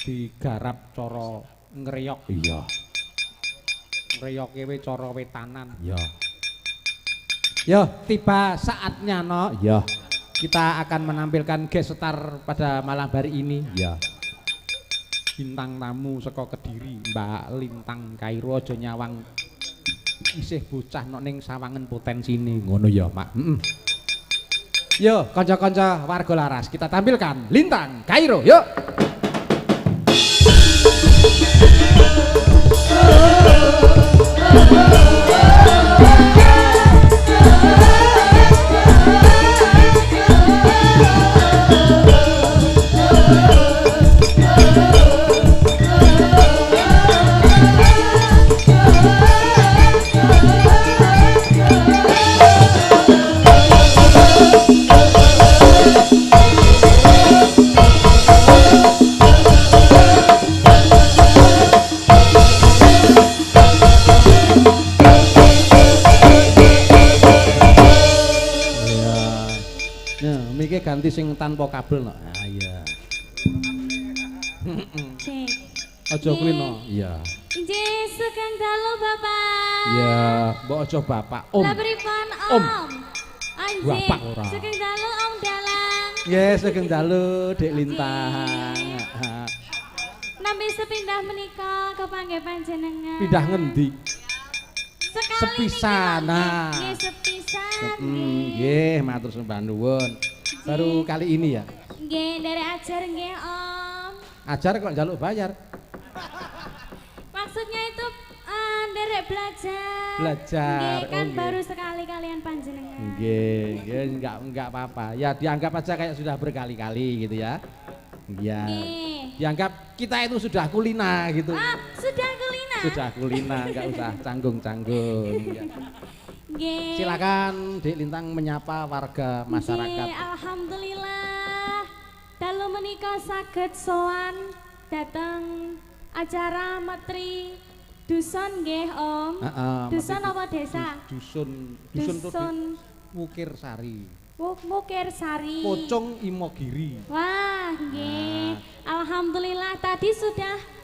digarap cara ngreyok. Iya. Ngreyoke we cara wetanan. Iya. Yo, tiba saatnya no. Iya. Kita akan menampilkan guest star pada malam hari ini. Iya. Bintang tamu saka Kediri, Mbak Lintang Kairo aja nyawang isih bocah nok ning sawangen potensine. Ngono ya, Mak. Yo, kanca-kanca warga laras, kita tampilkan Lintang Kairo. Yuk. Ganti sing tanpa kabel no. Nah, iya. Aja kuwi no. Iya. Nggih, sugeng dalu Bapak. Iya, mbok aja Bapak, Om. Lah pripun Om. Anjing. Bapak ora. Sugeng dalu Om Dalang. Nggih, sugeng dalu Dik Lintang. Nampi sepindah menika kepanggih panjenengan. Pindah ngendi? Sekali Sepisan. Nah. Nggih, sepisan. Nggih, matur sembah nuwun. Baru kali ini ya. Nggih, dari ajar nggih Om. Ajar kok njaluk bayar. Maksudnya itu derek belajar. Belajar. Nggih, kan nggih. baru sekali kalian panjenengan. Nggih, nggih enggak apa-apa. Ya dianggap aja kayak sudah berkali-kali gitu ya. Iya. Nggih. Dianggap kita itu sudah kulina gitu. Sudah kulina. Sudah kulina, enggak usah canggung-canggung. Ya. Nggih. Silakan Dik Lintang menyapa warga masyarakat. Nggih, alhamdulillah. Dalu menika saged sowan dateng acara Metri Dusun nggih Om. Dusun apa desa? Dusun Dusun Wukir Sari. Mukir Sari. Pocong Imogiri. Wah, nggih. Alhamdulillah tadi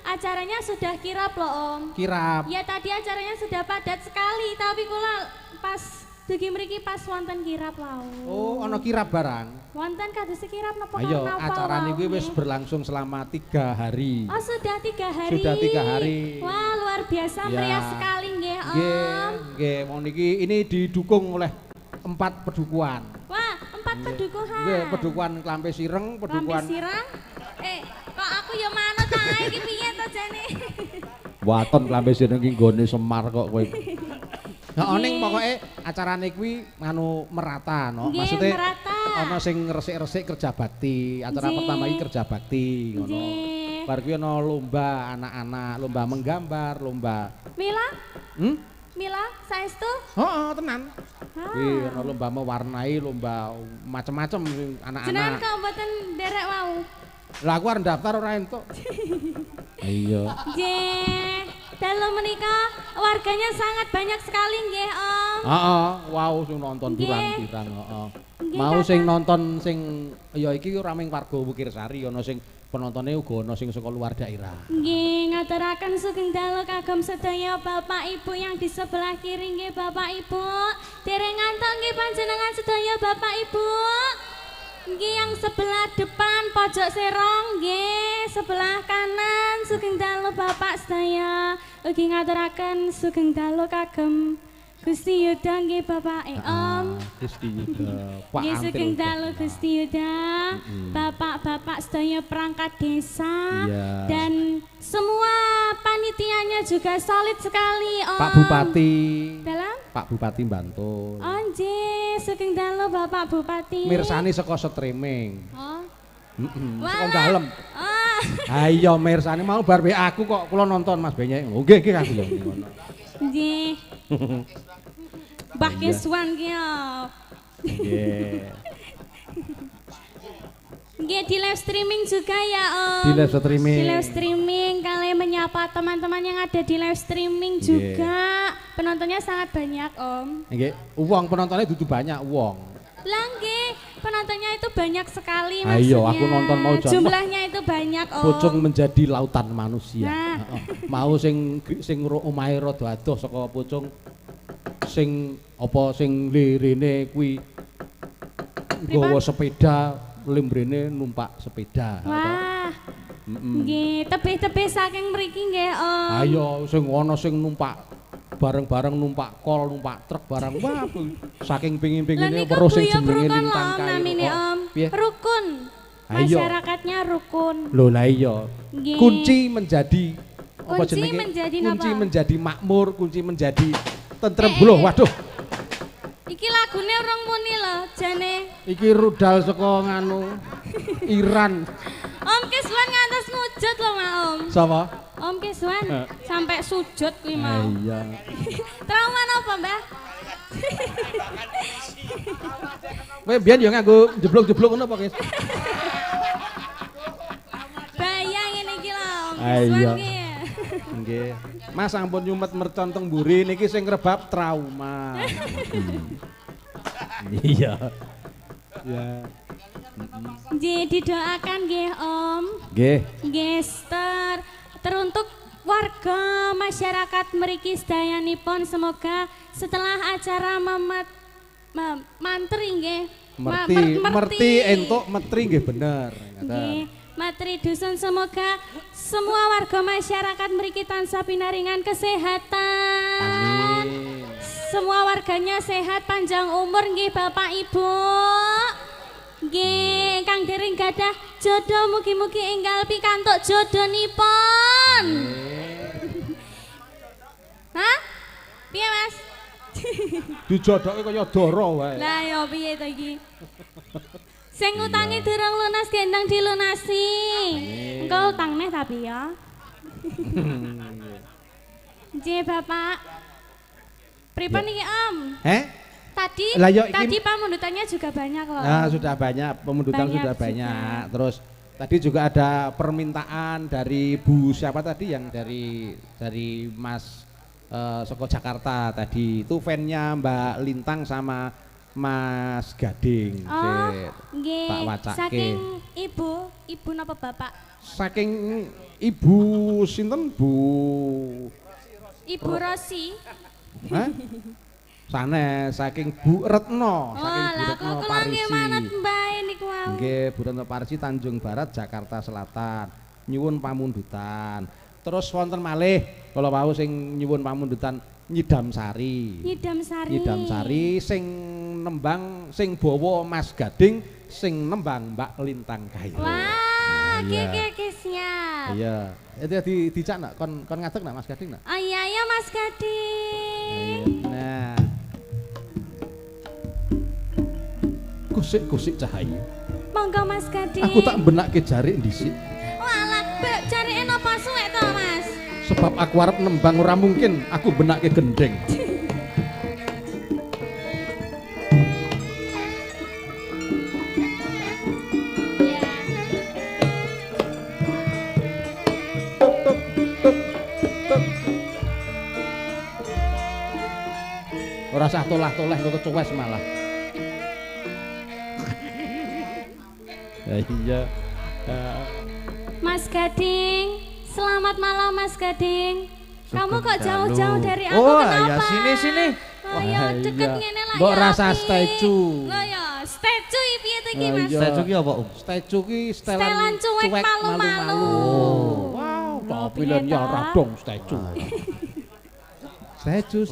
acaranya sudah kirap loh Om. Kirap. Ya tadi acaranya sudah padat sekali tapi kula pas dugi mriki pas wonten kirap wau. Oh, ana kirap barang. Wonten kados kirap napa Ayo, napa acara wau, niki wis nggih. berlangsung selama 3 hari. Oh, sudah 3 hari. Sudah 3 hari. Wah, luar biasa Ya. meriah sekali nggih Om. Nggih, nggih, mau niki ini didukung oleh 4 pedukuhan. Wah, 4 pedukuhan. Nggih, pedukuhan Klampe Sireng, Lambe pedukuhan sirang. Kok aku ya manut ae iki piye to jane? Waton Klampe Sireng iki nggone Semar kok kowe. Nah, ning pokoke acarane kuwi nganu merata no. Nggih, Maksudnya merata. ana sing resik-resik kerja bakti. Acara Nggih. pertama iki kerja bakti ngono. Nggih. Bar kuwi ana lomba anak-anak, lomba menggambar, lomba Mila? Hmm? Mila, saestu? Heeh, tenan. Ah. Kuwi ana lomba mewarnai, lomba macem-macem Jenengan anak-anak. kok mboten derek wau. Lah aku arep daftar ora entuk. Iya. Nggih. Dalu menika warganya sangat banyak sekali nggih Om. Heeh, wow sing nonton Nggih. pirang-pirang, heeh. Nggih, Mau Kakak. sing nonton sing ya iki ora mung warga Wukir Sari, ana sing penontonnya uga ana sing saka luar daerah. Nggih, ngaturaken sugeng dalu kagem sedaya Bapak Ibu yang di sebelah kiri nggih Bapak Ibu. Dereng ngantuk nggih panjenengan sedaya Bapak Ibu. Nggih yang sebelah depan pojok serong nggih, sebelah kanan sugeng dalu Bapak sedaya. Ugi ngaturaken sugeng dalu kagem Gusti Yuda nggih Bapak Om. Gusti Yuda, Pak Nggih Antil. sugeng dalu Gusti Yuda, bapak-bapak sedaya perangkat desa Iya. dan semua panitianya juga solid sekali Om. Pak Bupati. Dalam? Pak Bupati Bantul. Oh nggih, sugeng dalu Bapak Bupati. Mirsani saka streaming. Oh. Heeh. Wah. Saka dalem. Oh. Ha iya mirsani mau bar be aku kok kula nonton Mas Benyek. Oh, nggih nggih aku ya ngono. Nggih. Mbah Iya. Kiswan ki yo. Nggih. Nggih di live streaming juga ya Om. Di live streaming. Di live streaming kalian menyapa teman-teman yang ada di live streaming Nggih. juga. Penontonnya sangat banyak Om. Nggih, wong penontonnya dudu banyak wong. Lah nggih, penontonnya itu banyak sekali maksudnya. Ayo, aku nonton mau jan. Jumlahnya itu banyak, Om. Pucung menjadi lautan manusia. Nah. Mau sing omahe rada adoh saka pucung sing apa sing lirene kuwi nggawa sepeda, limbrene numpak sepeda. Wah. Nggih, tebih-tebih saking mriki nggih, Om. Ayo sing ana sing numpak bareng-bareng numpak kol, numpak truk barang. Wah, saking pengin-pengine weruh sing jenenge Lintang Kairo. Om. Piye? Rukun. Ayo. Masyarakatnya rukun. Lho lah iya. Nggih. Kunci menjadi apa Kunci jenenge? menjadi Kunci napa? menjadi makmur, kunci menjadi tentrem. Lho, waduh. Iki lagune urung muni lho, jane. Iki rudal saka nganu Iran. Om Kiswan ngantos ngujud lho, Mak Om. Sapa? Om Kiswan sampai sujud kuwi mau. Iya. Trauma napa, Mbah? Kowe biyen ya nganggo jeblok-jeblok ngono apa, Kis? Bayang ngene iki lho, Om Iya. Kiswan ki. Nggih. Mas ampun nyumet mercon teng mburi niki sing rebab trauma. Iya. Ya. Nggih, didoakan nggih, Om. Nggih. Nggih, teruntuk warga masyarakat mriki sedayanipun semoga setelah acara mantri nggih. Merti entuk metri nggih bener. Nggih, matri dusun semoga semua warga masyarakat mriki tansah pinaringan kesehatan. Amin. Semua warganya sehat panjang umur nggih Bapak Ibu. Nggih, Kang Dering gadah jodoh mugi-mugi enggal pikantuk jodhonipun. Hah? Piye, Mas? Dijodoke kaya dara wae. Lah ya piye to iki? Sing utange durung lunas gendang dilunasi. Engko utang neh tapi ya. Nggih, Bapak. Pripun iki, Om? Tadi pamundutannya juga banyak loh. Nah, sudah banyak, pemundutan Banyak sudah juga. banyak. Terus tadi juga ada permintaan dari Bu siapa tadi yang dari Mas Soko Jakarta tadi. Itu fansnya Mbak Lintang sama Mas Gading. Oh, Sit. nggih. Tak wacake. Saking ibu napa bapak? Saking Ibu sinten Bu? Ibu Rosi. Hah? Sanes saking Bu Retno, saking Bu lah Retno kok kula nggih Parisi. manut mbae niku wau. Nggih, Bu Retno Parisi Tanjung Barat Jakarta Selatan. Nyuwun pamundutan. Terus wonten malih kala wau sing nyuwun pamundutan Nyidam Sari. Nyidam Sari. Nyidam Sari sing nembang sing bawa Mas Gading, sing nembang Mbak Lintang Kairo. Wah, Iya. kiki siap. Iya. Itu dicak nak kon ngadeg nak Mas Gading nak. Oh iya ya Mas Gading. Nah. Kusik-kusik cahaya. Monggo Mas Gading. Aku tak benakke jarik dhisik. Walah, mbak jarike napa suwek to, Mas? Sebab aku arep nembang ora mungkin aku benakke gendeng. Ora usah tolah-toleh kok kecuwes malah. Ya iya. Mas Gading, selamat malam Mas Gading. Kamu kok jauh-jauh dari aku Oh, kenapa? ya sini. Ayo Wah, deket iya. ngene lah Mbok ya. rasa Pi. statue. Lah ya, statue iki piye to iki, Ah, Mas? iya. Statue ki apa, Om? Statue ki Setelan cuek malu-malu. Wow, tapi piye lan ya ta? ora dong statue. Statue,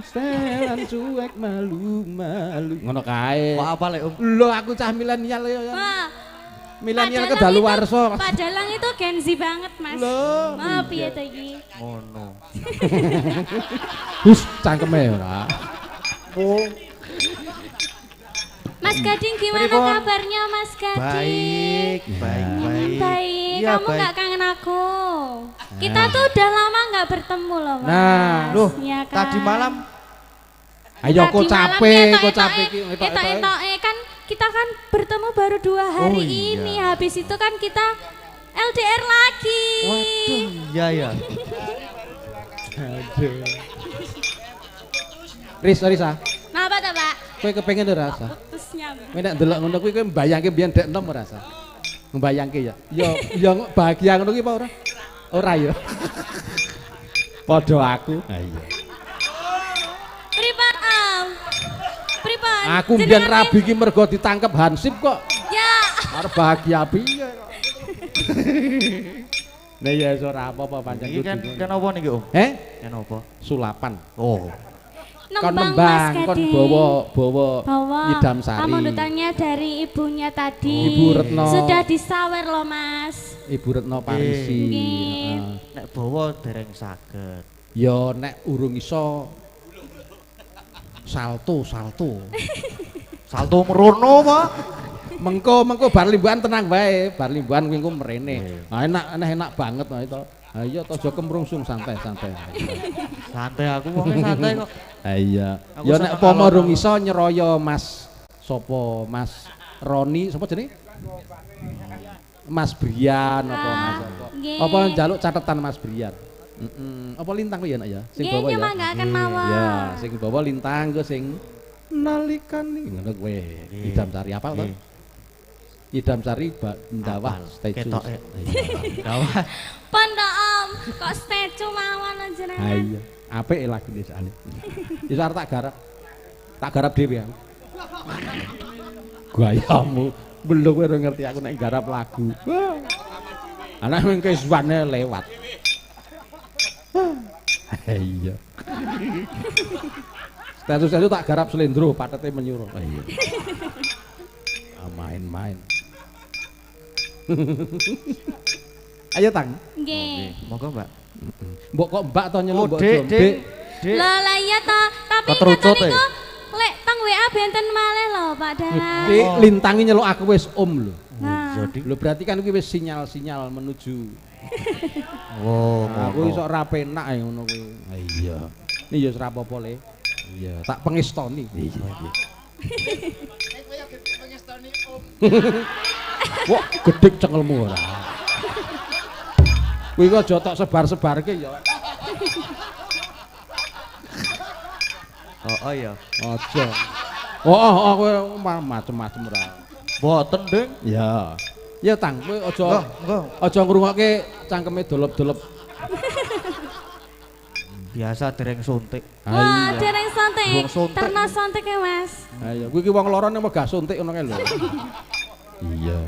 setelan cuek malu-malu. Ngono kae. Kok apa lek, Om? Lho aku cah milenial ya. Wah, Milenial Padalang kedaluwarsa. itu- Padalang itu Gen Z banget, Mas. Loh, Wah, piye iya. to iki? Ngono. Hus cangkeme ora. Mas Gading gimana Pripun? kabarnya Mas Gading? Baik. Baik, Iya, kamu baik. nggak kangen aku? Kita tuh udah lama nggak bertemu loh, Mas. Nah, Loh, Ya kan? tadi malam Ayo kok Tadi malam capek, kok ketok-etoke, capek iki. ketok-etoke kan kita kan bertemu baru 2 hari Oh, iya. ini. Habis itu kan kita LDR lagi. waduh, iya ya. Aduh. Risa. Napa tuh, Pak? Kowe kepengin ora rasa? Putusnya Kowe nek ndelok ngono kuwi kowe mbayangke biyen dek enom ora sah. Mbayangke ya. Ya bahagia ngono ki apa ora? Ora ya. Padha aku. Ha iya. Pripun Om? Pripun? Aku mbiyen rabi ki mergo ditangkep Hansip kok. Ya. Arep bahagia piye kok. Nah ya ora apa-apa pancen Iki kan apa niki Om? Kan apa? Sulapan. Oh. Kon nembang, kon bawa Idam Sari. Pamundutannya dari ibunya tadi. Ibu Retno. Sudah disawer loh Mas. Ibu Retno Parisi. Nek bawa dereng saged. Ya nek urung iso salto. Salto merono apa? Mengko bar limbuhan tenang bae, bar limbuhan kuwi engko mrene. Nah enak banget nah itu. Ha iya to aja kemrungsung santai. Santai aku wonge santai kok. Ha iya. Ya nek pomo urung iso nyeroyo Mas sapa? Mas Roni, sapa jenenge? Mas Brian apa Mas apa? Apa njaluk catatan Mas Brian? Apa lintang kuwi ya nak ya? Sing bawa ya. Nggih, akan mawon. Ya, sing bawa lintang ku sing nalikane ngono kowe. Idam Sari apal to? Idam Sari ndawah statue. Ketoke. Ndawah. Pondok Om, kok statue mawon jenengan. Ha iya, apik lagune sakane. Wis arep tak garap dhewe aku. Gayamu belum kowe ngerti aku nek garap lagu. Anak mengke suwane lewat. Ha iya. Status itu tak garap slendro patete menyuruh. Ha iya. Main-main. Ayo Tang. Nggih. Monggo Mbak. Mbok kok Mbak to nyeluk mbok Dek. Lah iya to, tapi Keterucut, kata niku lek teng WA benten malih lho Pak Dalan. Iki lintangi nyeluk aku wis lho. Nah, Jadi. Lho berarti kan kuwi wis sinyal-sinyal menuju. Oh, Aku iso ra penak ya ngono kuwi. Ha iya. Ini ya ora apa-apa le. Iya, tak pengestoni. Iya. Wah, gedhek cengelmu ora. Kuwi kok aja tok sebar-sebarke ya. Oh iya. Aja. Oh, kowe macem-macem ora. Mboten, Ding. Ya. Ya Tang, kowe Enggak. aja ngrungokke cangkeme dolop-dolop. Biasa dereng suntik. wah, dereng sontek. Wong sontek. Terna sontek ya Mas. Ha iya, kuwi ki wong lara nek megah suntik ngono kae lho. Iya.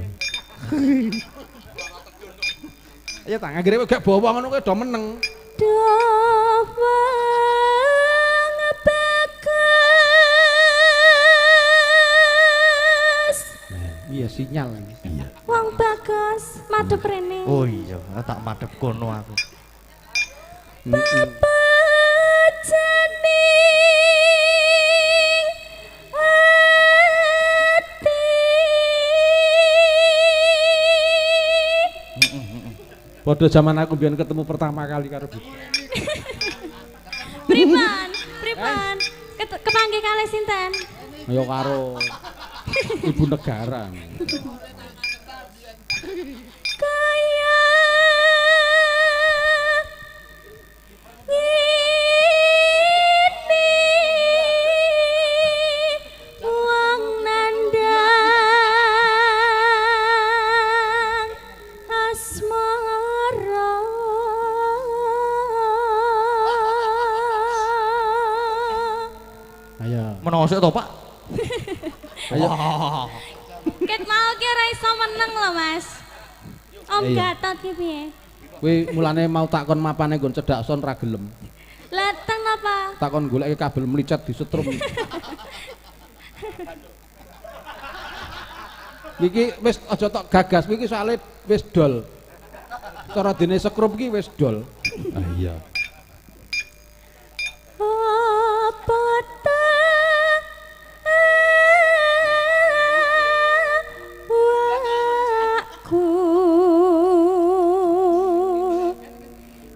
Ayo Tang, anggere kowe gak bawa ngono kowe do meneng. Dawa ngebagas. Iya sinyal. Iya. Wong bagas madhep rene. Oh iya, tak madhep kono aku. Janing ati. Padha zaman aku biyen ketemu pertama kali karo Bu. Pripun? Kepanggih kalih sinten? Ayo karo ibu negara. Kaya ngene wong nandang asmara. Ayo. Menosok to, Pak? Ayo. Ket mau ki ora iso meneng lho, Mas. Om Iya. Gatot ki piye? Kowe mulane mau takon mapane nggon cedhak son ra gelem. Lah teng napa? Takon goleki kabel mlicet disetrum. Iki wis aja tok gagas, iki soalé wis dol. Cara dene sekrup iki wis dol. Ah iya. Apa ta waku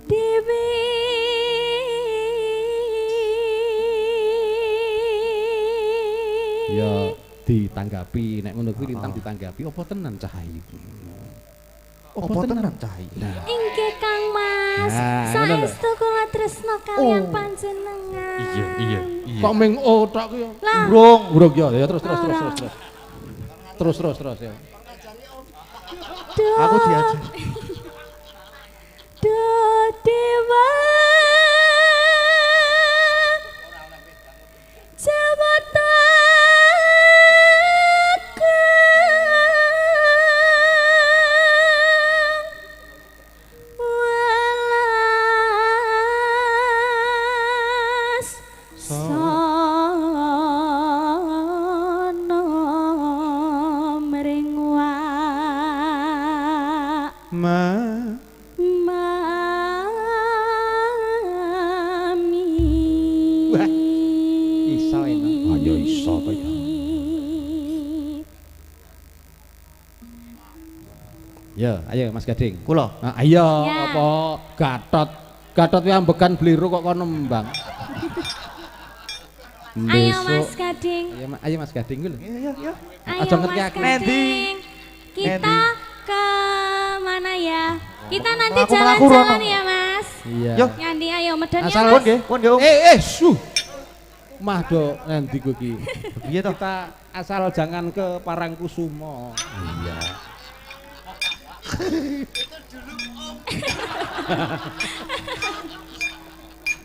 dewe Ya ditanggapi nek ngono kuwi lintang ditanggapi apa tenan Cahayu. Apa tenan cah? Nah, inggih Kang Mas Nah, ngono lho. saestu kula tresna kaliyan Oh. panjenengan Iya. kok ming tok ku ya. lah Urung ya terus. Terus ya. Aku diajar. Do dewa Jawata Walas Sono Meringwa Mami Wah, iso enak. Ayo iso to ya. Ya, ayo Mas Gading. Kula. Nah, ayo Ya. apa Gatot. Gatot yang ambekan Bliru kok kono mbang. Ayo Mas Gading. Ayo Mas Gading ku lho. Iya. Ayo Aja Mas ngerti-ngerti. Gading. Kita ke mana ya? Kita nanti Aku melaku jalan-jalan rono. ya Mas. Iya. Yo. Nyandi ayo medan ya Asal Mas. Pun nggih, Om. Su. Mah do nanti ku ki. Piye to? Kita asal jangan ke Parangkusumo. Iya.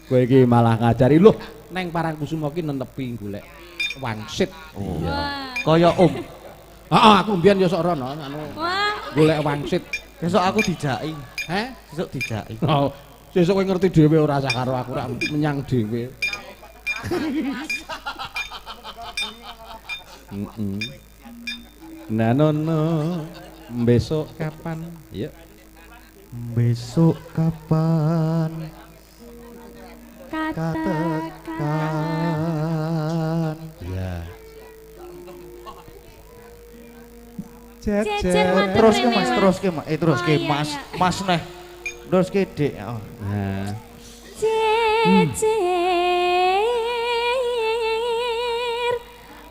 Kowe iki malah ngajari lho neng Parangkusumo ki netepi golek wangsit. Wah. Kaya Om. Heeh, aku mbiyen ya sok rono anu Wah. golek wangsit. Besok aku dijaki. Heh? Besok dijaki. Oh, sesuk kowe ngerti dhewe ora usah karo aku rak menyang dhewe. Nah, nono. Besok kapan? Yuk. Besok kapan? Katakan. Katakan. Ya. Jejer matur Terus ke rene, Mas, Mas. terus ke Mas. Terus ke Oh, iya, Mas. iya. Mas neh. Terus ke Dik. Oh. Nah, Jejer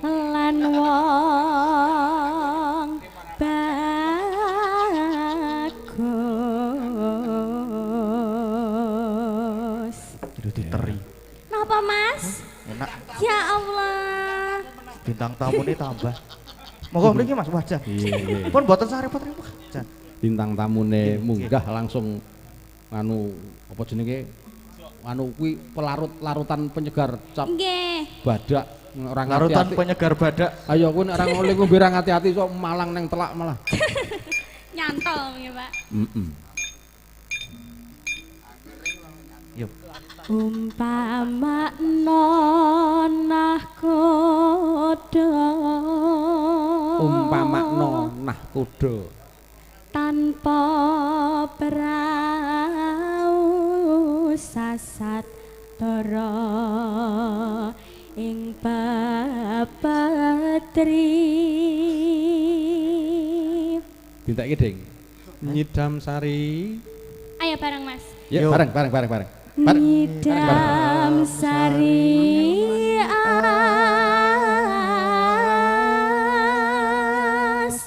lan wong bagus. Jadi diteri. Napa Mas? Enak. Ya Allah. Bintang tamu ini tambah. Moga mriki Mas wajah. iya. Pun boten sarepot-repot. Jan. Bintang tamune munggah langsung anu apa jenenge? Anu kuwi pelarut-larutan penyegar cap Nggih. badak orang Larutan hati-hati. penyegar badak. Ayo kowe nek ora ngoleh ngombe ra hati-hati sok malang neng telak malah. Nyantol ya, Pak. Yuk. Umpama nonah kuda Nah kuda tanpa prau sasat tara ing papatri. Dintekke Ding. Nyidam sari. Ayo bareng Mas. Ya Yuk. bareng. Nyidam sari as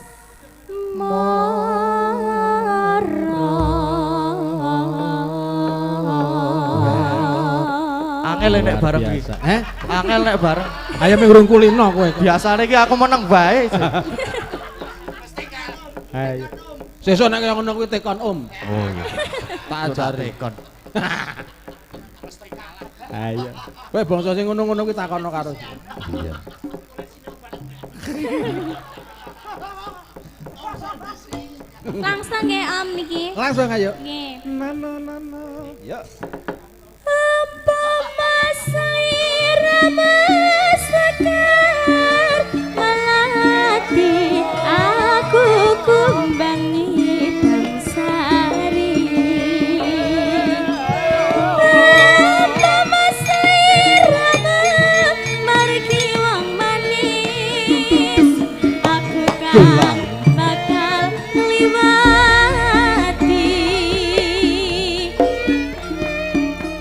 Angel nek bareng iki. Biasa. Angel nek bareng. Ayo ming kulino kowe. Biasane iki aku meneng bae. Ayo. Sesuk nek kaya ngono kuwi tekon Om. Oh iya. Tak ajari. Rekon. Ayo. Kowe bangsa sing ngono-ngono kuwi takono karo. Iya. langsung nggih Om niki. Langsung ayo. Nggih. Yuk. Apa masair masakan melati aku kumbangi bangsari. Apa masair margi wong manis aku kan bakal liwati.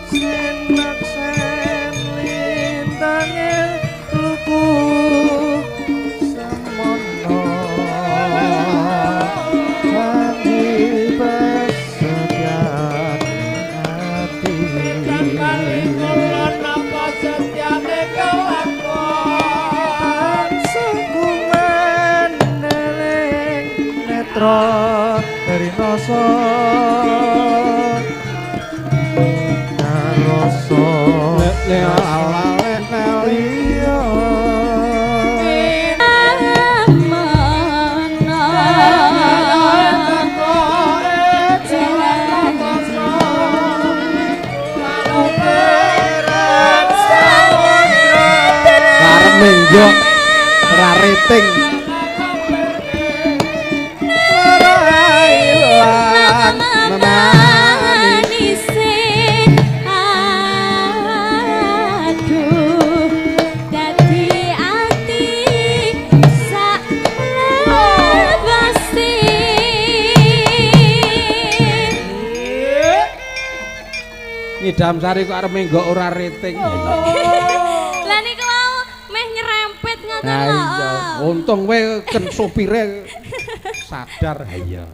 Senak sen lintangil luku menggok ora rating. Ora ilang manise aduh dadi ati sak lebase Ngidam Sari kok arep menggok ora rating. lah niku wau meh nyerempet ngoten Nah lho. iya, untung kowe ken sopire sadar. Ha iya.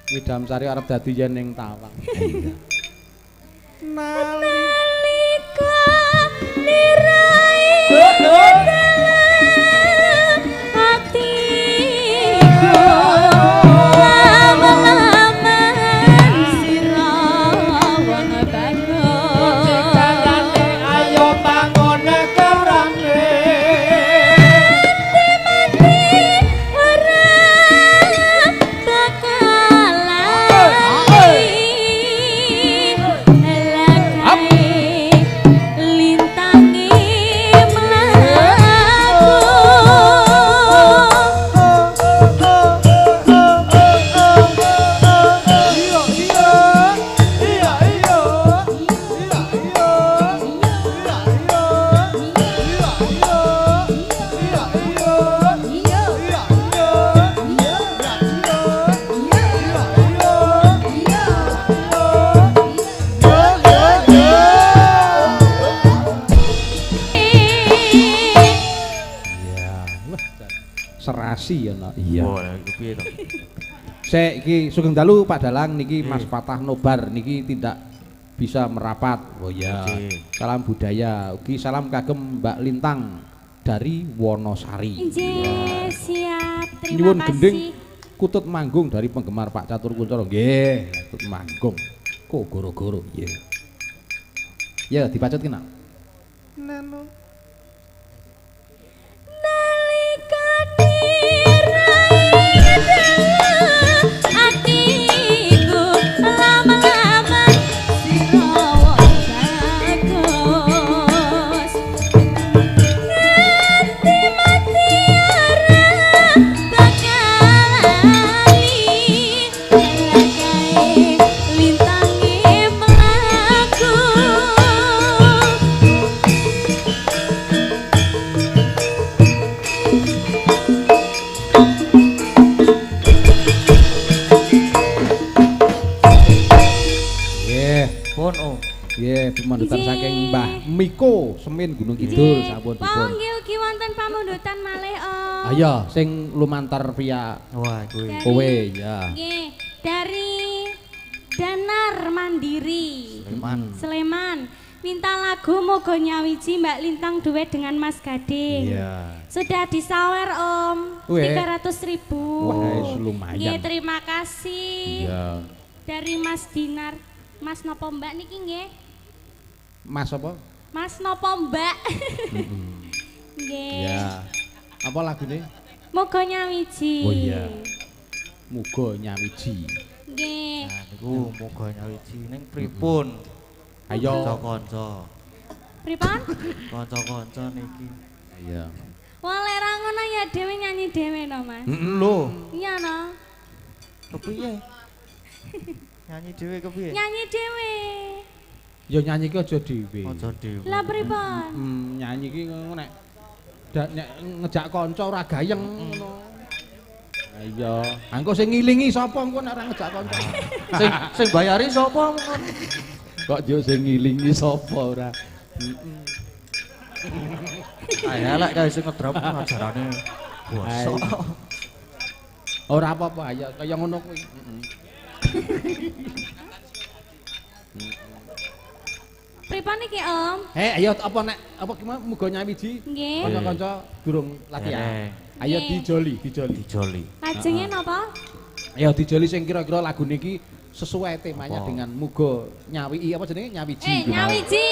Ngidam Sari arep dadi yen ning Tawang. Iya. Nalika nirai hatiku lama-laman sira wana bangun ayo bangun kerane ora bakal lali lakae lintangi Serasi ya nak. Iya. oh iku piye to Sek iki Sugeng Dalu Pak Dalang niki Mas Patah Nobar niki tidak bisa merapat. Oh ya. Salam budaya. Ugi salam kagem Mbak Lintang dari Wonosari. Nggih, siap. Terima Nyuwun kasih. gending kutut manggung dari penggemar Pak Catur Kuncoro. Nggih, kutut manggung. Kok goro-goro nggih. Ya dipacet kena. Nalika dirai atiku lama-lama sira bagus nganti mati ora bakal lali lakae lintangi mlaku Nggih. pun oh Nggih, pemandutan Nggih. saking Mbah Miko Semin Gunung Kidul sampun Wong dipun. nggih ugi wonten pamundutan malih Om. Ayo sing lumantar via wah kuwi Dari- kowe ya. Nggih, dari Danar Mandiri. Sleman. Minta lagu Moga Nyawiji Mbak Lintang duet dengan Mas Gading. Iya. Sudah disawer Om. Weh. 300.000. Wah, lumayan. Nggih, terima kasih. Iya. Dari Mas Dinar. Mas nopo Mbak niki nggih? Mas apa? Mas nopo Mbak? Nggih. Iya. Apa lagune? Moga Nyawiji. Oh iya. Muga nyawiji. Nggih. nah niku moga nyawiji ning pripun Ayo. kanca-kanca Pripun? kanca-kanca niki Iya. Wah, lek ra ngono ya dhewe nyanyi dhewe no, Mas. lho Iya no. kepiye nyanyi dhewe kepiye Nyanyi dhewe. Ya nyanyi ki aja dhewe. aja dhewe Lah pripun? Nyanyi ki nek nek ngejak kanca ora gayeng ngono. Iya. Engko sing ngilingi sapa engko nek ora ngejak kanca. sing bayari sapa mongkon Kok yo sing ngilingi sapa ora. ayo lek kae sing ngedrop ajarane bosok Ora apa-apa ya kaya ngono kuwi. Pripun iki, Om? Ayo apa nek apa gimana muga nyawiji? Nggih. Kanca-kanca durung latihan. Ayo Nggih. dijoli, dijoli. dijoli Lajenge napa? Ayo dijoli sing kira-kira lagu niki sesuai temanya Apa? dengan muga nyawi apa jenenge nyawiji. gitu. Nyawiji.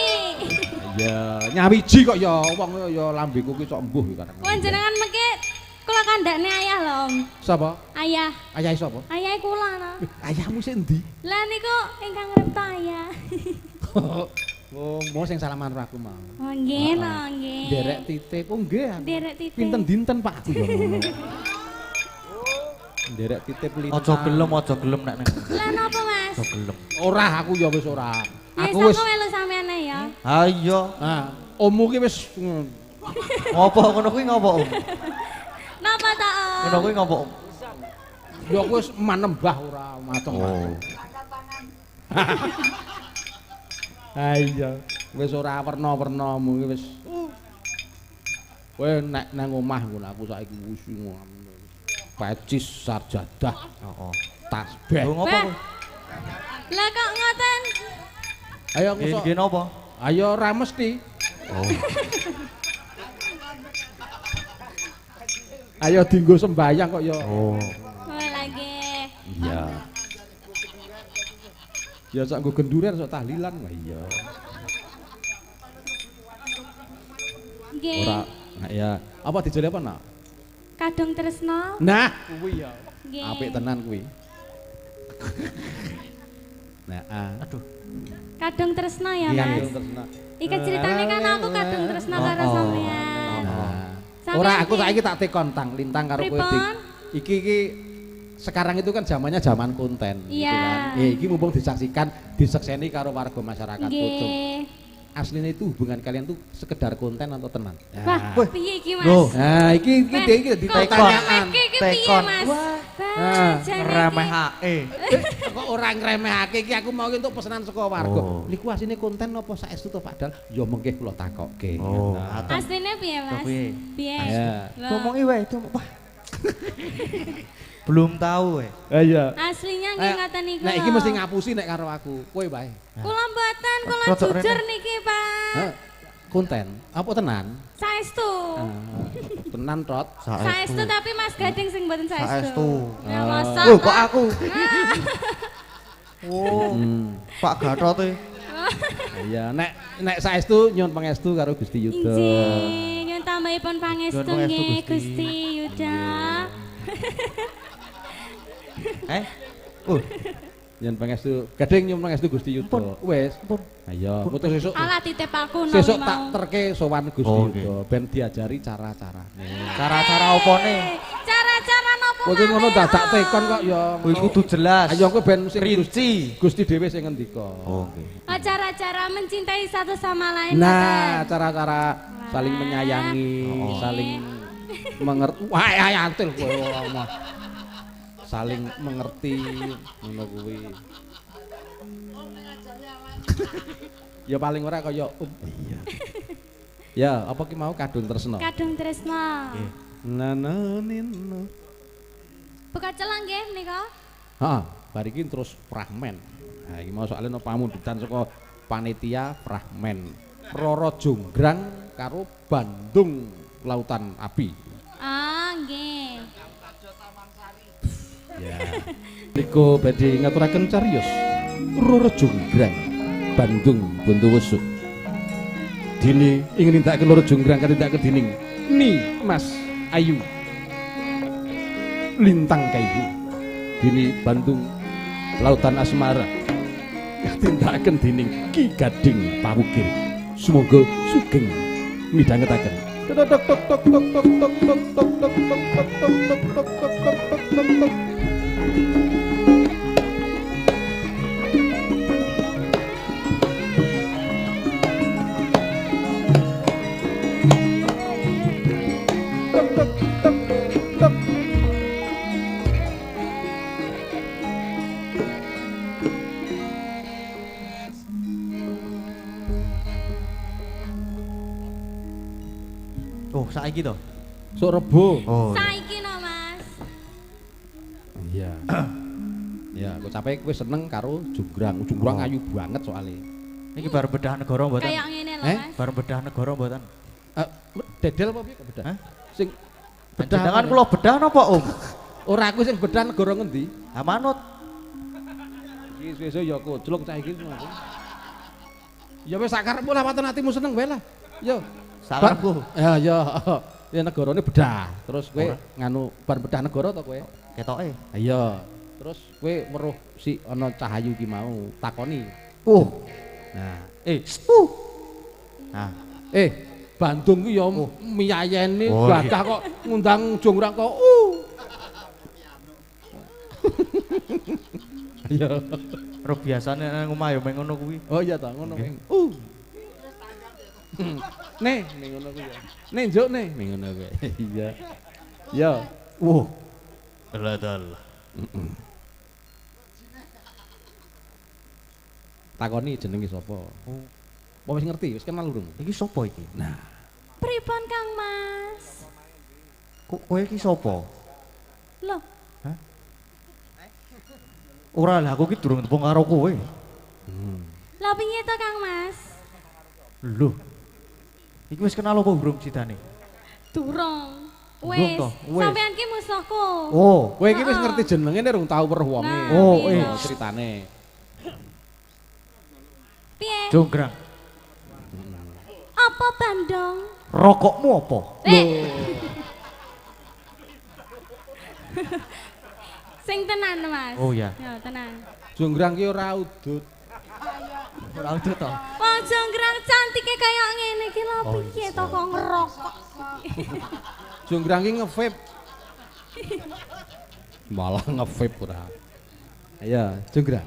Iya, nyawiji kok ya wong ya lambeku ki sok embuh kadang. Panjenengan mengke kula kandhane ayah lho, Om. Sapa? Ayah. Ayahe sapa? Ayah kula no. Ayahmu sik endi? Lah niku ingkang ngripta ayah. Mau sing salaman karo aku mau. Oh nggih lho, nggih. Derek titip, oh nggih. Derek titip. Pinten dinten Pak aku yo ngono. Derek titip lintang. Aja gelem nek ning. Lah napa Mas? Aja gelem. Ora aku ya wis ora. Aku Aku wis melu sampean ya. Ha iya. nah, ommu ki wis Ngopo ngono kuwi ngopo Om? Napa ta Om? Ngono kuwi ngopo Om? ya aku wis manembah ora macem-macem. Ha iya, wis ora werna-wernamu ki wis. Kowe nek nang omah ngono aku saiki wis ngono. Pecis sarjadah. Heeh. Tasbih. Lho ngopo kuwi? Lah kok ngoten? Ayo aku sok. Nggih napa? Ayo ra mesti. Oh. Ayo dienggo sembayang kok ya. Oh. Oh lagi. Iya. Ya sak nggo genduren sok tahlilan wah iya. Nggih. Ora nah, ya. Apa dijole apa nak? Kadung tresno. Nah, kuwi ya. Nggih. Apik tenan kuwi. Nah, Aduh. Kadung tresno ya iya, Mas. tresna. Iki ceritane kan aku kadung tresno karo sampean. Nah. Sampean Ora aku ki- saiki tak tekon tang lintang karo kowe dik. Pripun? Iki sekarang itu kan zamannya zaman konten gitu Iya. kan. Iki mumpung disaksikan, disekseni karo warga masyarakat Pucung. Nggih. Aslinya itu hubungan kalian tuh sekedar konten atau tenan? Wah, Nah, piye iki Mas? Loh. nah iki Wah, iki kok dipertanyaan. iki piye Tekon. Mas? Wah. Wah, jane iki- Remehake. Kok orang ngremehake iki aku mau untuk pesanan saka warga. Oh. Niku asline konten apa saestu to padahal ya mengke kula takokke. Oh. Nah. Asline piye Mas? Piye? Piye? Ya. Lah, Ngomongi wae, wah. Belum tahu Iya. aslinya nggih ngoten niku. Nek iki lho. mesti ngapusi nek karo aku. Kowe bae. Kula mboten, kula Rodok jujur rene. niki, Pak. Hah? Konten apa tenan? Saestu. Tenan tot. Saestu tapi Mas Gading sing mboten saestu. Saestu. Ya masa. Loh, kok aku? Oh, Hmm. Pak Gatot e. Iya, nek saestu nyuwun pangestu karo Gusti Yuda. Injih, nyuwun tambahipun pangestu Nyuwun pangestu, nggih Gusti. Gusti Yuda. Nyuwun pangestu, gading nyuwun pangestu Gusti Yuda. Wis. Ayo, mutus sesuk. Alah titip aku nang Sesuk tak mau. terke sowan Gusti Oh, Yuda ben diajari cara-carane. Cara-cara opone? Cara-cara napa? Kowe ki ngono dadak tekon kok ya. Kuwi kudu jelas. Ayo kowe ben sing rinci. Gusti dhewe sing ngendika. Oh, nggih. Cara-cara mencintai satu sama lain. Nah, Pak. cara-cara saling menyayangi, Oh. saling mengerti. Wah, ayantil kowe ngomong. Saling mengerti ngono kuwi. Ya paling ora kaya iya. Ya, apa ki mau kadung tresno? Kadung tresno. Nananino. Buka celang nggih nika. Heeh, bar iki terus fragmen. Nah, iki mau soalnya no pamundutan saka panitia fragmen. Roro Jonggrang karo Bandung Lautan Api. Ah, nggih. Ya. Niku badhe ngaturaken cariyos. Roro Jonggrang Bandung Bondowoso. Dini ingin nindakaken Roro Jonggrang kan nindakaken dening Ni Mas Ayu. Lintang Kayu. Dini Bandung Lautan Asmara. Tindakaken dening Ki Gading Pawukir. Semoga sugeng midhangetaken. Tok tok tok tok tok tok tok tok tok tok tok tok tok tok tok tok tok. Oh, saiki to. Sok rebo. Oh. Saiki no, Mas. Iya. Ya, aku capek kowe seneng karo Jonggrang. Jonggrang ayu banget soalnya. Niki bar bedah negara mboten? Kayak ngene lho, Eh? Mas. Bar bedah negara mboten? Dedel apa piye bedah? Hah? Sing Panjenengan kula bedah napa, Om? ora aku sing bedah negara ngendi? Ha manut. Iki sesuk ya koclok cah iki. Ya wis sak karepmu lah waton atimu seneng wae lah. Yo. Sakarepku. Ya ya. Ya negarane bedah. Terus kowe nganu bar bedah negara to kowe? Ketoke. Iya. Terus kowe weruh si ana cahayu ki mau takoni. Oh, Nah, Nah, Bandung ku ya miyayeni Oh, gagah kok ngundang Jonggrang kok. Ya. ro biasane nang omah ya meng ngono kuwi. Oh iya ta, ngono kuwi. Nih ngono kuwi ya. Nih njuk nih ngono kuwi. Iya. Ya. Dalah. Takoni jenenge sapa? Apa wis ngerti? Wis kenal urung? Iki sapa iki? Nah, Pripun Kang Mas? Kowe iki sapa? Loh, Ora lah aku iki durung tepung karo kowe. lha piye to Kang Mas? Lho. Iki wis kenal apa urung citane? Durung. Durung Wis, toh, wis. sampean ki musuhku. Oh, kowe iki wis ngerti jenenge nek urung tau weruh wonge. Nah, Oh, iya. Ceritane. Piye? Jonggrang. Apa Bandung? Rokokmu apa? Sing tenan Mas. Oh ya. Ya, tenan. Jonggrang ki ora udut. Ora udah to. Wong Jonggrang cantike kaya ngene iki lho Oh, piye iya. to kok ngerokok. Jonggrang ki nge-vape. Malah nge-vape ora. Ayo, Jonggrang.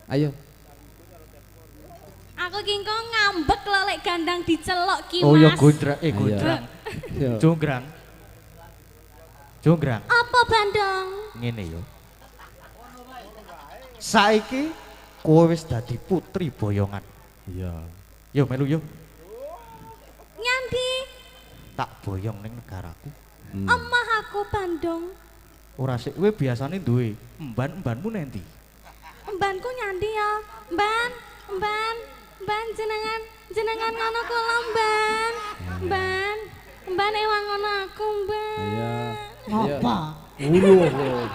Ayo. Aku ki kok ngambek lho lek gandang dicelok ki Mas. Oh ya gondrang. Yo. Jonggrang. Jonggrang. Apa Bandung? Ngene yo. Saiki kowe wis dadi putri boyongan. Iya. Yo melu yo. Nyandi Tak boyong ning negaraku. omah aku Bandung. Ora sik kowe biasane duwe emban-embanmu nendi? Mbanku nyandi ya. Mban jenengan ngono kula Mban. Mban ewang ngono aku Mban. Iya. Apa? Uluh.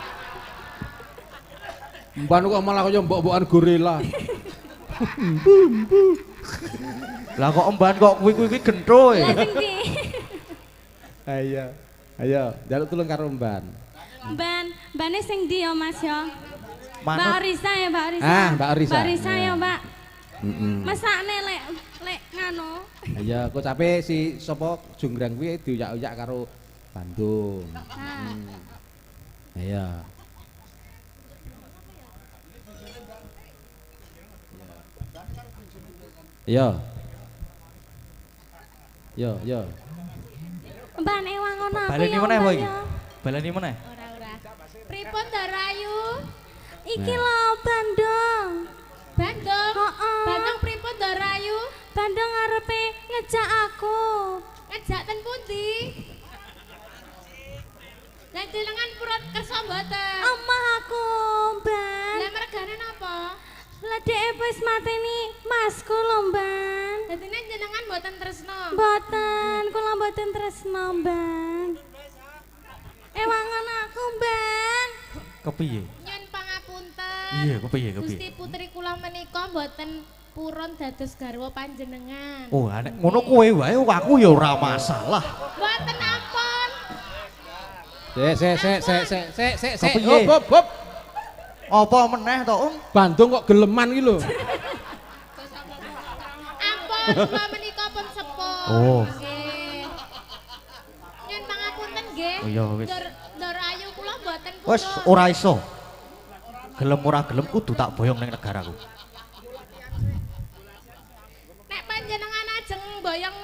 Mban kok malah kaya mbok-mbokan gorila. Lah kok emban kok kuwi gentho e. Lah sing ndi? Ayo, njaluk tulung karo Mban. Mbane sing ndi ya Mas ya? Mbak Manut Orisa ya, Mbak Orisa. Ah, Mbak Orisa. Mbak Orisa ya, Iya. Mbak. Heeh. Masakne lek ngano. Iya, kok cape si sapa Jonggrang kuwi dioyak-oyak karo Bandung. Nah, Iya. Iya. Yo. Mbak ewang ngono aku baleni ya. meneh Mbak, wae iki. ya. Baleni meneh. Ora. Pripun Darayu? Iki lho Bandung. Bandung? Heeh. Bandung pripun Darayu? Bandung ngarepe ngejak aku. Ngejak ten pundi? Lah jenengan purut kersa mboten? Omah aku, Ban. Lah mergane napa? Lah dhek wis mateni masku lho, Ban. Dadine jenengan mboten tresno? Mboten, kula mboten tresno, Ban. Ewangan aku, Ban. Kepiye? Nyun pangapunten. Iya, kepiye? Gusti putri kula menika mboten purun dados garwa panjenengan. Oh, nek ngono kowe wae aku ya ora masalah. Mboten ampun. Sik. Kepiye? Hop. Apa meneh to, Om? Bandung kok geleman iki lho. Ampun, kula menika pun sepuh. Oh. Nggih. Nyun pangapunten nggih. Oh, iya, wis. Ndor ayu kula mboten purun. Wes ora iso. Gelem ora gelem kudu tak boyong ning negaraku. Nek panjenengan ajeng boyong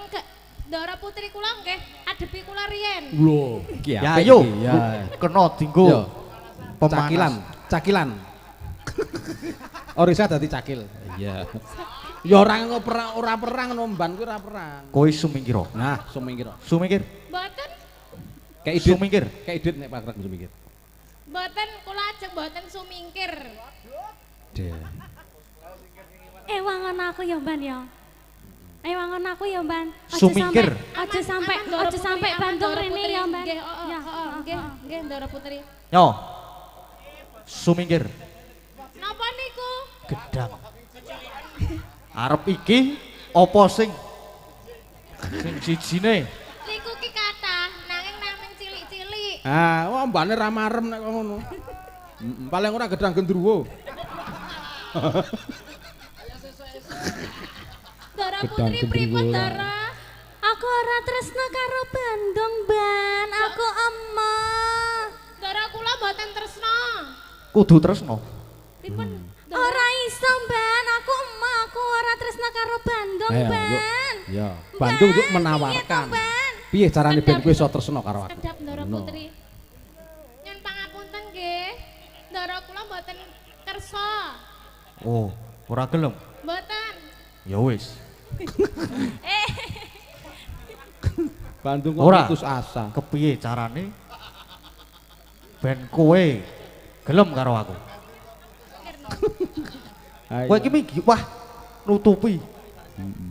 Ndara putri kula nggih adepi kula riyen. Lho, iki Ya apik ayo. iki, ya. Kena dinggo. Yo. Pemanas. Cakilan. Orisa dadi cakil. Iya. Ya ora perang no Mban kuwi ora perang. Kowe sumingkira. Nah, sumingkir. Sumingkir. Mboten, Kayak idit. Sumingkir. Kayak idit nek pakrek sumingkir. mboten kula ajeng mboten sumingkir. Deh. Ewangan aku ya, Ban ya. Ewangan aku ya, Ban. Sumingkir. Aja sampai Bandung rene ya, Ban. Nggih, nggih, Ndara Putri. Yo. Sumingkir. Napa niku? Gedang. Arep iki apa sing sijine? Niku ki kathah, nanging namung cilik-cilik. Ah, wah mbane ra marem nek kok ngono. Paling ora gedang gendruwo. Dara Gedang Putri pripun gendruwo. Dara? Aku ora tresna karo Bandung, Ban. Aku emah. Dara kula mboten tresna. Kudu tresno. Pripun? Ora iso, Ban. Aku emah, aku ora tresna karo Bandung, Ayo, Ban. Ya, Bandung yuk Ban, menawarkan. piye to, Ban? Piye carane ben Kedap. kowe iso tresno karo aku? Kedap Dara Ngono. Putri. Nyun pangapunten nggih. Dara kula mboten kersa. Oh, ora gelem. Mboten. Ya wis. Bandung kok Ora. putus asa. Kepiye carane ben kowe gelem karo aku? Ayo. Kowe iki wah nutupi.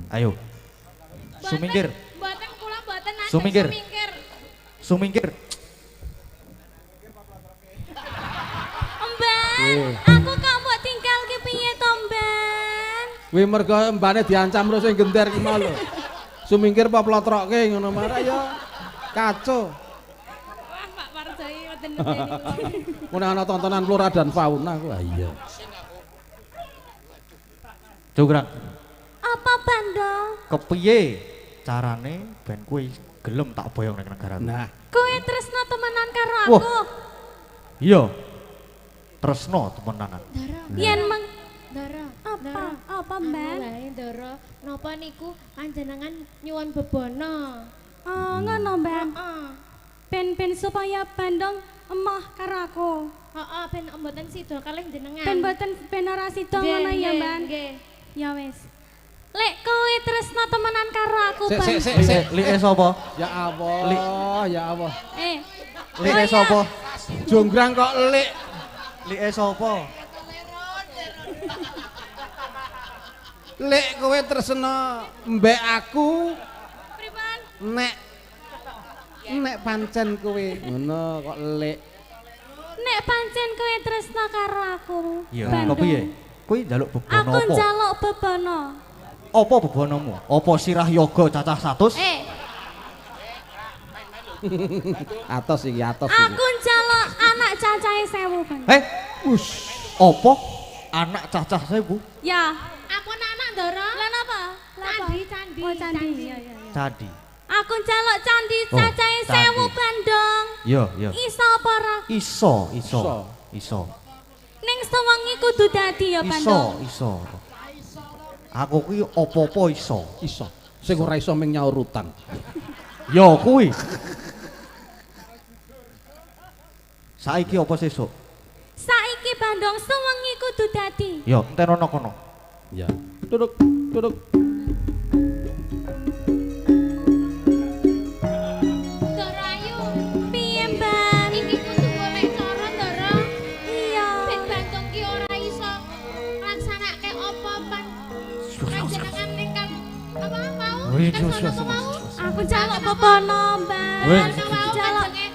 Ayo. Sumingkir, Mboten kula mboten nanti Sumingkir. sumingkir. sumingkir. Mban, aku kok mbok tinggalke piye to, Mban? Kuwi mergo mbane diancam terus sing gender ki mau lho. Sumingkir apa plotroke ngono marah ya. Kaco. Wah Pak Parjai mboten medeni. Mun ana tontonan flora dan fauna ku. Ah iya. Jograng, Apa Bandung? kepiye carane ben kowe gelem tak boyong ning negaraku? Nah, Kowe tresna temenan karo Wah. aku? Iya. Tresno temenanan. Dara. Yen meng Dara. apa? Dara. Apa, Anu Mban? wae Dara, napa niku panjenengan nyuwun bebono? Oh, ngono, Mban. Heeh. Ben supaya Bandung emah karo aku. Heeh, ben mboten sida kalih jenengan. Ben ora sida Nggih, ngono ya, nggih, Mban. Nggih. Ya wis. Lek kowe tresna temenan karo aku, Sik, Ban. sik, sik. Like sapa? Ya Allah, ya Allah. Like sapa? Jonggrang kok lik. Like sapa? Lik kowe tresna mbek aku Pripun? nek pancen kowe ngono kok lik. Nek pancen kowe tresna karo aku, Iya, Bandung. kepiye? Kowe njaluk bebono Aku apa? njaluk bebono. Apa bebonomu? Apa sirah yoga cacah 100? Atos iki, atos iki. Aku njaluk anak cacahe 1000, Ban. Us. Apa? Anak cacah 1000? Ya. Aku anak Dara. Lah napa? Candi, candi. Oh, candi. Iya, iya, iya. Candi. Aku njaluk candi Oh, cacahe candi. 1000, Bandung. Iya, iya. Iso apa ora? Iso. Iso. Ning sewengi kudu dadi ya, Bandung. Iso. Aku kuwi apa-apa iso. Iso. Sing ora iso ming nyaur utang. Ya kuwi. Saiki apa sesuk? Saiki Bandung sewengi kudu dadi. Ya, enten ana kono. Ya. Duduk. Dara ayu. Piye, Ban? Iki kudu golek cara Dara. Iya. Ben Bandung ki ora iso nglaksanake apa panjenengan ingkang apa mau? Wih, Kersono apa mau? Aku njaluk bebono, Ban. Wih. Kersono mau panjenenge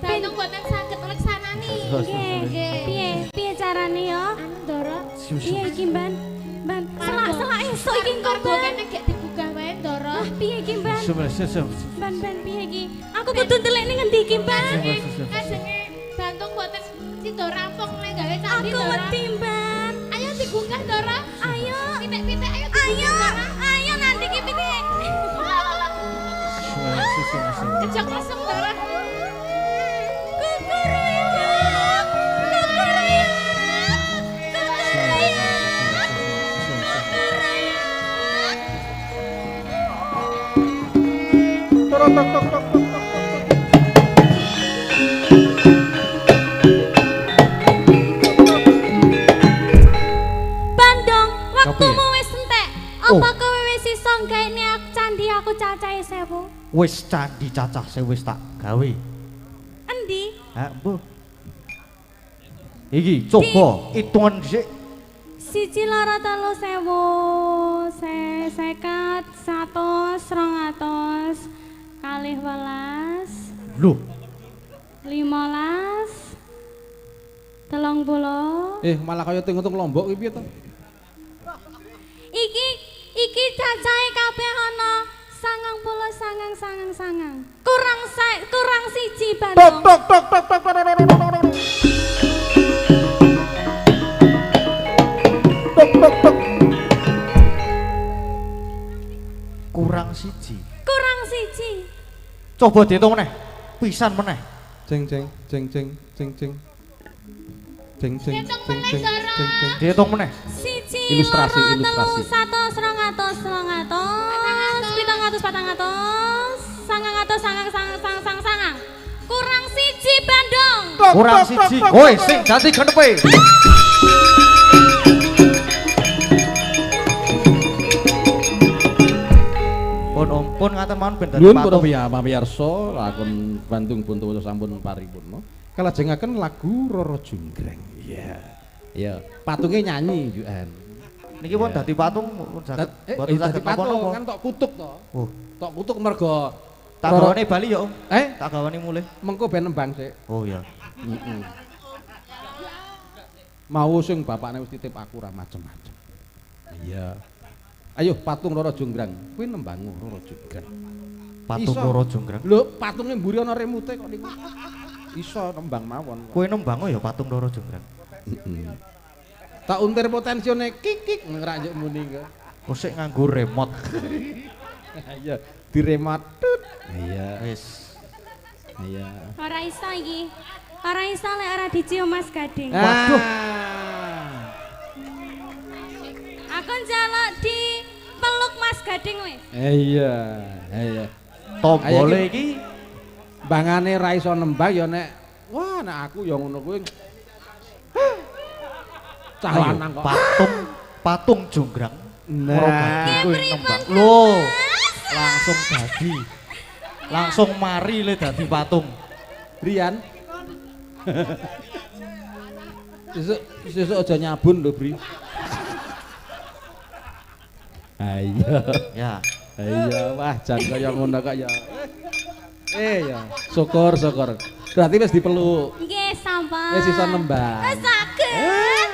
Bandung mboten saged nglaksanani. Nggih. Piye carane ya? Anu Dara, Piye iki, Ban? Ban, selak esuk iki engko, kargo Ban. kene gek digugah wae Dara. Piye iki, Ban? Sesuk. Ban piye iki? Aku kudu ndelik ning endi iki, Ban? Kajenge Bandung mboten sida rampung nek gawe candi Aku Dara. wedi, Ban. Ayo digugah Dara. Ayo. Pitik-pitik ayo Ayo, digugah Dara. ayo nanti ki pitik. Kejak lesem Dara. Kukuruyuk. Kukuruyuk. Bandung, waktumu wis entek. Apa kowe wis iso gaene aku candi aku cacahe 1000? Wis candi cacah wis tak gawe. Endi? Ha, mbuh. Iki coba hitungan dhisik. 1 loro 3 1000 50 100 200 kalih 12 Lho, 15 30 Malah kaya ting-ting Lombok iki piye to? iki cacahe kabeh ana 90 kurang siji Bandung. Coba diitung meneh. Pisan meneh. Jeng jeng jeng jeng jeng jeng. Jeng jeng jeng jeng jeng jeng. Diitung meneh. Siji, Ilustrasi, loro, ilustrasi. telu, 100, 200, 300, 400, 500, kurang siji Bandung. Kurang siji. Woi, sing ganti genepe. Pun ngaten mawon ben dadi Nuwun para patung. pamirsa, lakon Bandung Bontowoso sampun paripurna. Kalajengaken lagu Roro Jonggrang. Iya. Iya, patunge nyanyi jukan. Niki pun dadi patung pun saged boten Dadi saged patung napa-napa. kan tok kutuk to. Oh, Tok kutuk mergo tak gawane Bali ya, Om. Tak gawane mulih. Mengko ben nembang sik. Oh iya. Heeh. Mau sing bapakne wis titip aku ora macem-macem. Iya. Ayo patung Roro Jonggrang. Kuwi nembang Roro Jonggrang. Patung Iso. Roro Jonggrang. Lho, patunge mburi ana remute kok niku. Iso nembang mawon. Kowe nembang ya patung Roro Jonggrang. Heeh. Tak untir potensione kik ngerak njuk muni ke. Kok sik nganggo remote. Iya, diremot. Tut. Iya. Wis. Iya. Ora iso iki. Ora iso lek ora dicium Mas Gading. Waduh. Aku njaluk di peluk Mas Gading wis. Iya, iya. Tombole iki Bangane ra iso nembang ya nek wah nek aku ya ngono kuwi. Cah lanang kok. patung Jonggrang. Nah, Kuwi nembang. Loh, langsung dadi. Langsung mari le dadi patung. Brian. Sesuk aja nyabun lho, Bri. Ayo. Ya. Iya, wah jan kaya ngono kok ya. Ya, syukur. Berarti wis dipeluk. Nggih, sampun. Wis iso nembang. Saged.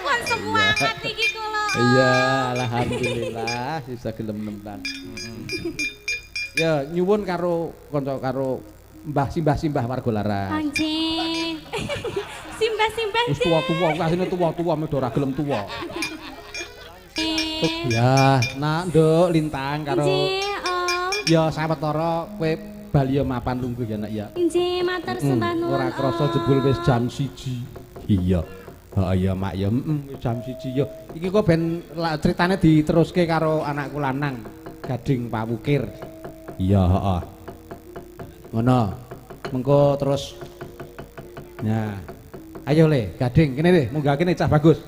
Pun semangat iki kula. Iya, alhamdulillah bisa gelem nembang. Ya, nyuwun karo kanca karo mbah-simbah warga laras. Anjing. Simbah-simbah. Wis tuwa-tuwa, kasine tuwa-tuwa mek ora gelem tuwa. Ya, nak nduk lintang karo Nggih, Om. ya sawetara kowe bali ya mapan lungguh ya nak ya. Nggih, matur sembah nuwun. Ora krasa jebul wis jam 1. Iya. Heeh ya mak ya, wis jam 1 ya. Iki kok ben critane diteruske karo anakku lanang, Gading Pawukir. Iya, heeh. Ngono. Mengko terus. Nah. Ayo le, Gading, kene le, munggah kene cah bagus.